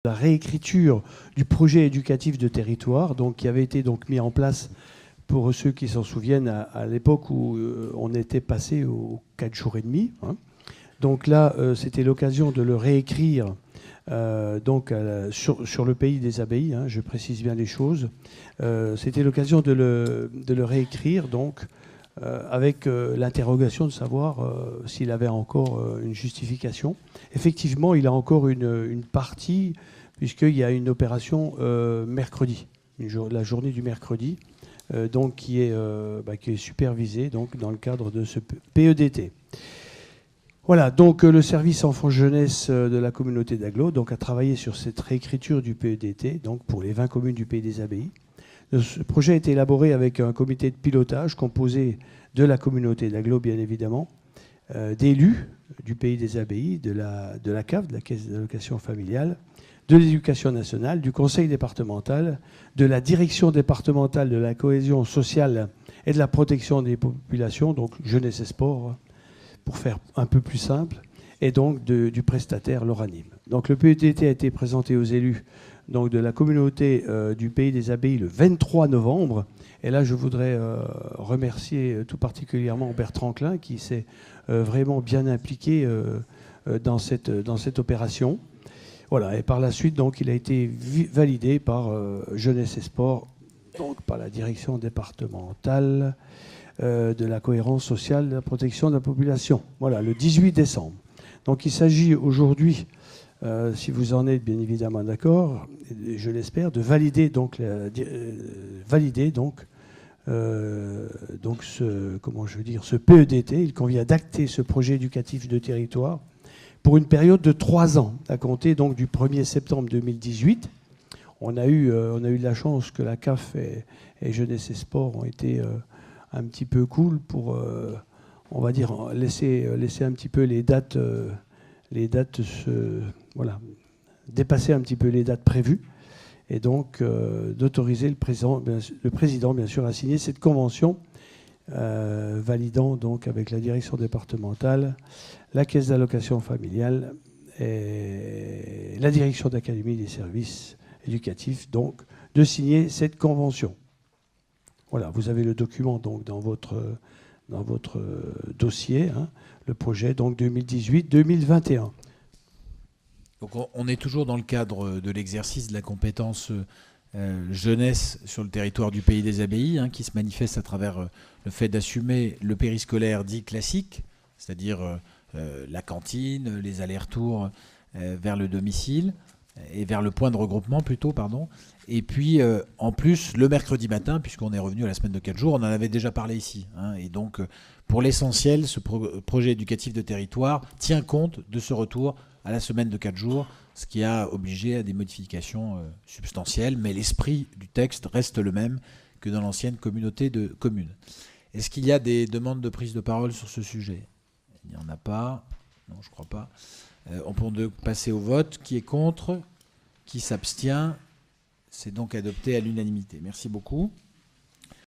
la réécriture du projet éducatif de territoire, donc, qui avait été donc mis en place pour ceux qui s'en souviennent à l'époque où on était passé aux 4 jours et demi. Hein. Donc là, c'était l'occasion de le réécrire donc, sur le pays des abbayes, hein, je précise bien les choses. C'était l'occasion de le réécrire donc, avec l'interrogation de savoir s'il avait encore une justification. Effectivement, il a encore une partie, puisqu'il y a une opération mercredi, la journée du mercredi, donc, qui est supervisée donc, dans le cadre de ce PEDT. Voilà, donc le service enfants-jeunesse de la communauté d'Aglo a travaillé sur cette réécriture du PEDT, donc pour les 20 communes du Pays des Abbayes. Ce projet a été élaboré avec un comité de pilotage composé de la communauté d'Aglo, bien évidemment, d'élus du Pays des Abbayes, de la CAF, de la Caisse d'allocation familiale, de l'Éducation nationale, du Conseil départemental, de la Direction départementale de la cohésion sociale et de la protection des populations, donc jeunesse et sport, pour faire un peu plus simple, et donc du prestataire l'Oranim. Donc le PEDT a été présenté aux élus donc, de la communauté du Pays des Abbayes le 23 novembre. Et là, je voudrais remercier tout particulièrement Bertrand Klein, qui s'est vraiment bien impliqué dans cette opération. Voilà, et par la suite, donc, il a été validé par Jeunesse et Sport, donc par la direction départementale de la cohérence sociale, de la protection de la population. Voilà, le 18 décembre. Donc il s'agit aujourd'hui, si vous en êtes bien évidemment d'accord, je l'espère, de valider donc, ce PEDT. Il convient d'acter ce projet éducatif de territoire pour une période de 3 ans, à compter donc du 1er septembre 2018. On a eu de la chance que la CAF et Jeunesse et Sport ont été un petit peu cool pour, on va dire, laisser un petit peu les dates dépasser un petit peu les dates prévues, et donc d'autoriser le président, bien sûr, à signer cette convention, validant donc avec la direction départementale, la caisse d'allocation familiale et la direction d'académie des services éducatifs, donc de signer cette convention. Voilà, vous avez le document donc dans votre dossier, hein, le projet donc 2018-2021. Donc on est toujours dans le cadre de l'exercice de la compétence jeunesse sur le territoire du Pays des Abbayes, hein, qui se manifeste à travers le fait d'assumer le périscolaire dit classique, c'est-à-dire la cantine, les allers-retours vers le domicile, et vers le point de regroupement plutôt, pardon. Et puis, en plus, le mercredi matin, puisqu'on est revenu à la semaine de 4 jours, on en avait déjà parlé ici. Hein, et donc, pour l'essentiel, ce projet éducatif de territoire tient compte de ce retour à la semaine de 4 jours, ce qui a obligé à des modifications substantielles, mais l'esprit du texte reste le même que dans l'ancienne communauté de communes. Est-ce qu'il y a des demandes de prise de parole sur ce sujet? Il n'y en a pas. Non, je ne crois pas. On peut donc passer au vote. Qui est contre? Qui s'abstient? C'est donc adopté à l'unanimité. Merci beaucoup.